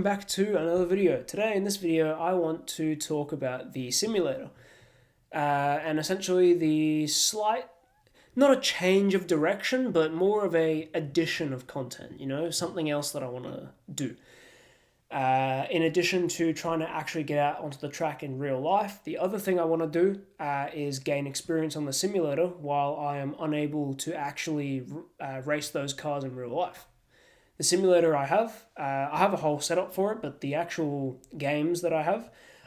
back to another video. Today in this video I want to talk about the simulator and essentially the slight, not a change of direction, but more of a addition of content, something else that I want to do. In addition to trying to actually get out onto the track in real life, the other thing I want to do is gain experience on the simulator while I am unable to actually race those cars in real life. The simulator I have a whole setup for it, but the actual games that I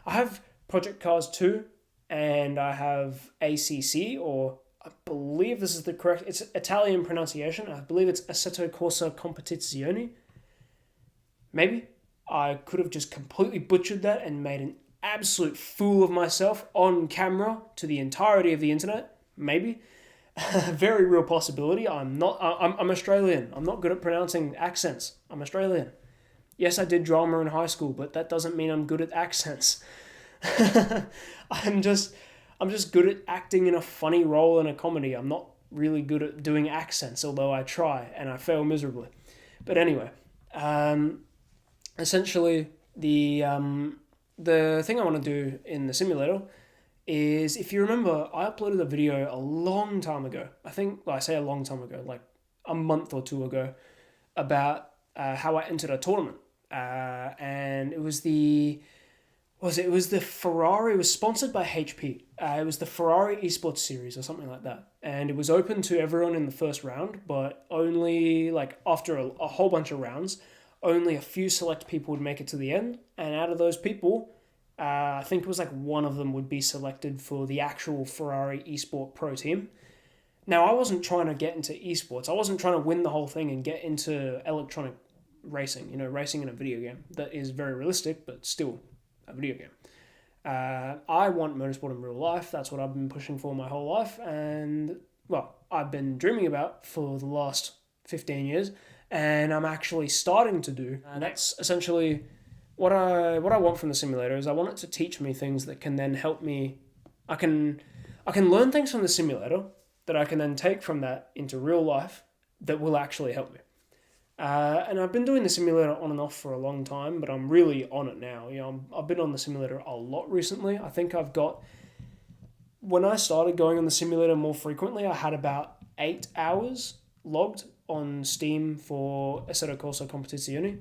have Project Cars 2, and I have ACC, or I believe this is the correct, it's Italian pronunciation, I believe it's Assetto Corsa Competizione. Maybe. I could have just completely butchered that and made an absolute fool of myself on camera to the entirety of the internet. Maybe. Very real possibility. I'm Australian. I'm not good at pronouncing accents. I'm Australian. Yes, I did drama in high school, but that doesn't mean I'm good at accents. I'm just good at acting in a funny role in a comedy. I'm not really good at doing accents, although I try and I fail miserably. But anyway, essentially the thing I want to do in the simulator is, if you remember, I uploaded a video a long time ago. I say a long time ago, like a month or two ago, about how I entered a tournament. And it was the Ferrari, it was sponsored by HP. It was the Ferrari Esports Series or something like that. And it was open to everyone in the first round, but only after a whole bunch of rounds, only a few select people would make it to the end. And out of those people, I think it was one of them would be selected for the actual Ferrari Esport Pro team. Now, I wasn't trying to get into esports. I wasn't trying to win the whole thing and get into electronic racing, racing in a video game that is very realistic, but still a video game. I want motorsport in real life. That's what I've been pushing for my whole life. And, well, I've been dreaming about for the last 15 years, and I'm actually starting to do. And that's essentially what I want from the simulator. Is I want it to teach me things that can then help me. I can learn things from the simulator that I can then take from that into real life that will actually help me. And I've been doing the simulator on and off for a long time, but I'm really on it now. I've been on the simulator a lot recently. I think when I started going on the simulator more frequently, I had about 8 hours logged on Steam for Assetto Corsa Competizione,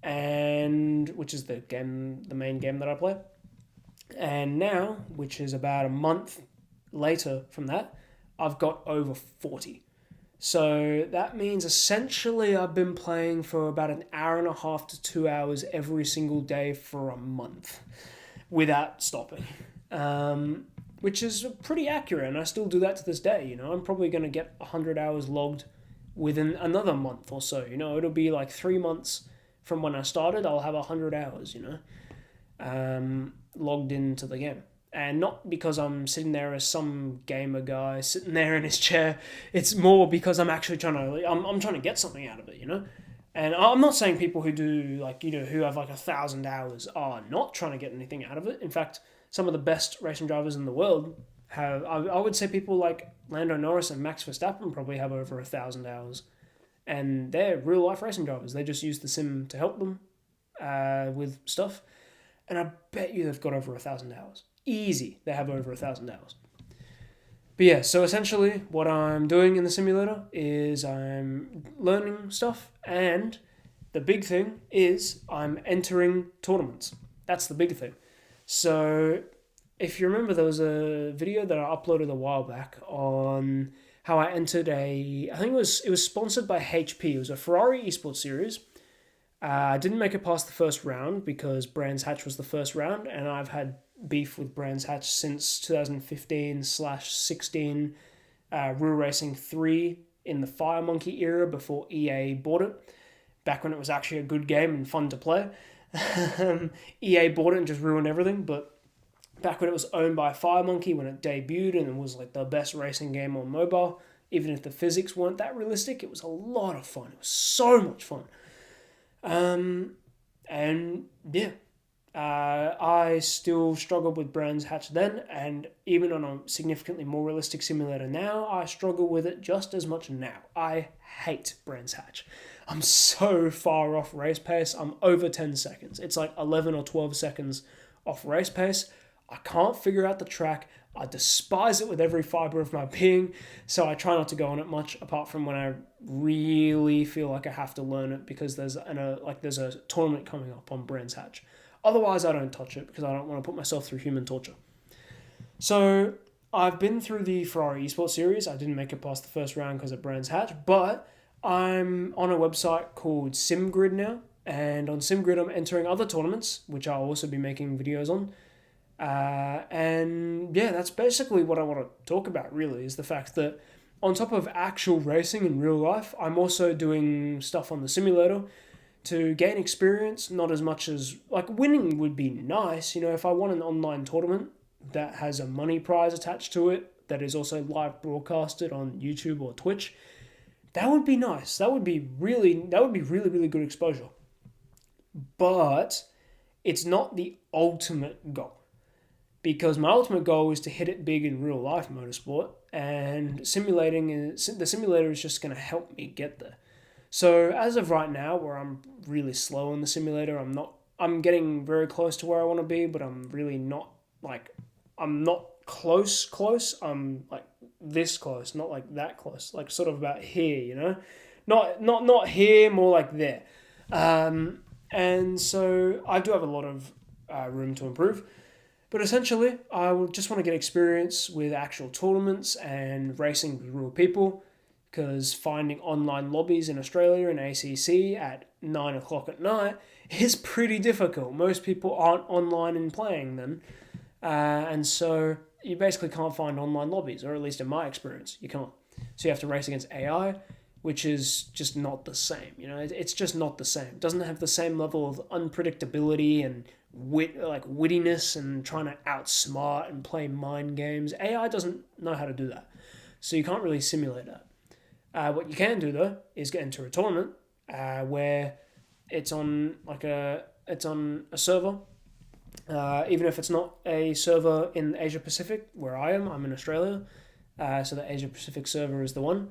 and which is the main game that I play. And now, which is about a month later from that, I've got over 40. So that means essentially I've been playing for about an hour and a half to 2 hours every single day for a month without stopping, which is pretty accurate, and I still do that to this day. I'm probably going to get 100 hours logged within another month or so. It'll be 3 months from when I started, I'll have 100 hours, logged into the game. And not because I'm sitting there as some gamer guy sitting there in his chair. It's more because I'm actually I'm trying to get something out of it, And I'm not saying people who do who have 1,000 hours are not trying to get anything out of it. In fact, some of the best racing drivers in the world have. I would say people like Lando Norris and Max Verstappen probably have over 1,000 hours, and they're real life racing drivers. They just use the sim to help them with stuff, and I bet you they've got over 1,000 hours. Easy, they have over 1,000 hours. But yeah, so essentially what I'm doing in the simulator is I'm learning stuff, and the big thing is I'm entering tournaments. That's the big thing. So if you remember, there was a video that I uploaded a while back on how I entered I think it was sponsored by HP. It was a Ferrari Esports Series. I didn't make it past the first round because Brands Hatch was the first round, and I've had beef with Brands Hatch since 2015/16 Real Racing 3 in the Fire Monkey era before EA bought it, back when it was actually a good game and fun to play. EA bought it and just ruined everything, but back when it was owned by Fire Monkey, when it debuted and it was the best racing game on mobile, even if the physics weren't that realistic, it was a lot of fun. It was so much fun. And yeah, I still struggled with Brands Hatch then, and even on a significantly more realistic simulator now, I struggle with it just as much now. I hate Brands Hatch. I'm so far off race pace. I'm over 10 seconds. It's like 11 or 12 seconds off race pace. I can't figure out the track. I despise it with every fiber of my being, so I try not to go on it much, apart from when I really feel like I have to learn it because there's a tournament coming up on Brands Hatch. Otherwise, I don't touch it because I don't want to put myself through human torture. So I've been through the Ferrari Esports Series. I didn't make it past the first round because of Brands Hatch, but I'm on a website called SimGrid now, and on SimGrid I'm entering other tournaments, which I'll also be making videos on. And yeah, that's basically what I want to talk about, really, is the fact that on top of actual racing in real life, I'm also doing stuff on the simulator to gain experience, not as much as, like, winning would be nice. You know, if I won an online tournament that has a money prize attached to it, that is also live broadcasted on YouTube or Twitch, that would be nice. That would be really, really good exposure. But it's not the ultimate goal, because my ultimate goal is to hit it big in real life motorsport, and the simulator is just going to help me get there. So as of right now, where I'm really slow on the simulator, I'm getting very close to where I want to be, but I'm really not, like, I'm not close. I'm like this close, not like that close, like sort of about here, you know? Not here, more like there. And so I do have a lot of room to improve. But essentially, I will just want to get experience with actual tournaments and racing with real people, because finding online lobbies in Australia and ACC at 9 o'clock at night is pretty difficult. Most people aren't online and playing then. And so you basically can't find online lobbies, or at least in my experience, you can't. So you have to race against AI, which is just not the same. You know, it's just not the same. It doesn't have the same level of unpredictability and wittiness and trying to outsmart and play mind games. AI doesn't know how to do that. So you can't really simulate that. What you can do though is get into a tournament where it's on a server, even if it's not a server in Asia Pacific where I'm in Australia, so the Asia Pacific server is the one.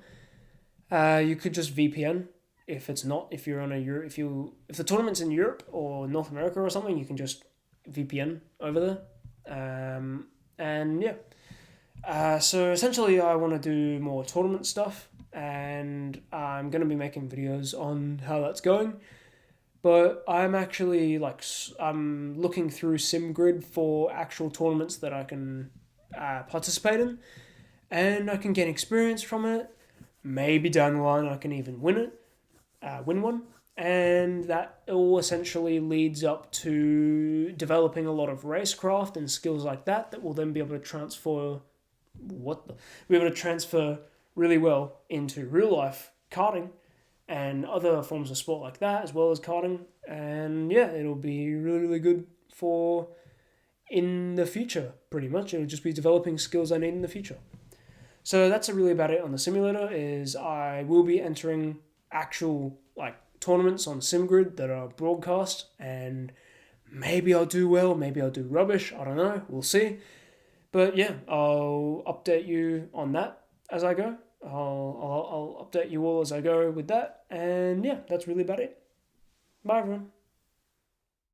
You could just VPN. If the tournament's in Europe or North America or something, you can just VPN over there. And yeah. So essentially I want to do more tournament stuff, and I'm going to be making videos on how that's going. But I'm actually I'm looking through SimGrid for actual tournaments that I can participate in, and I can gain experience from it. Maybe down the line I can even win one. And that all essentially leads up to developing a lot of racecraft and skills like that will then be able to transfer really well into real life karting and other forms of sport like that, as well as karting. And yeah, it'll be really, really good for in the future, pretty much. It'll just be developing skills I need in the future. So that's really about it on the simulator. Is I will be entering actual tournaments on SimGrid that are broadcast, and maybe I'll do well, maybe I'll do rubbish, I don't know, we'll see. But yeah, I'll update you on that as I go. I'll update you all as I go with that, and yeah, that's really about it. Bye everyone.